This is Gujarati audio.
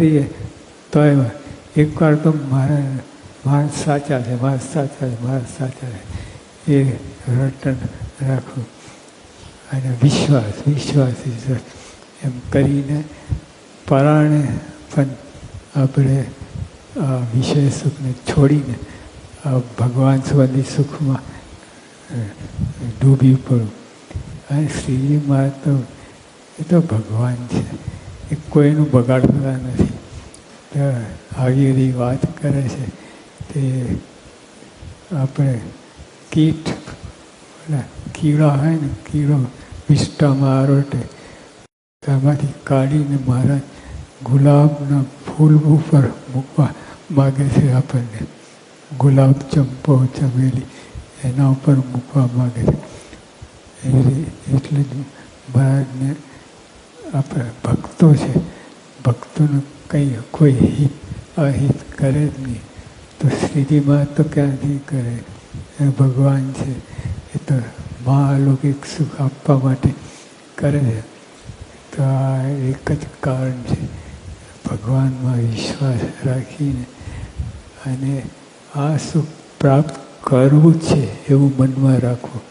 તો એકવાર તો મારા સાચા છે, મારા સાચા છે, મારા સાચા છે એ રટન રાખવું અને વિશ્વાસ એમ કરીને પરાણે પણ આપણે આ વિષય સુખને છોડીને ભગવાન સ્વની સુખમાં ડૂબી પડવું. અને શ્રીજી મહારાજ તો એ તો ભગવાન છે, એ કોઈનું બગાડતા નથી. આવી બધી વાત કરે છે તે આપણે કીડા હોય ને, કીડો વિષ્ટામાં આરોટે તેમાંથી કાઢીને મહારાજ ગુલાબના ફૂલ ઉપર મૂકવા માગે છે. આપણને ગુલાબ, ચંપો, ચમેલી એના ઉપર મૂકવા માગે છે. એટલે જ મહારાજને આપણે ભક્તો છે, ભક્તોને કંઈ કોઈ હિત અહિત કરે જ નહીં. તો શ્રીજી મહારાજ તો ક્યાંથી કરે? એ ભગવાન છે, એ તો મહાલૌકિક સુખ આપવા માટે કરે છે. તો આ એક જ કારણ છે, ભગવાનમાં વિશ્વાસ રાખીને અને આ સુખ પ્રાપ્ત કરવું છે એવું મનમાં રાખવું.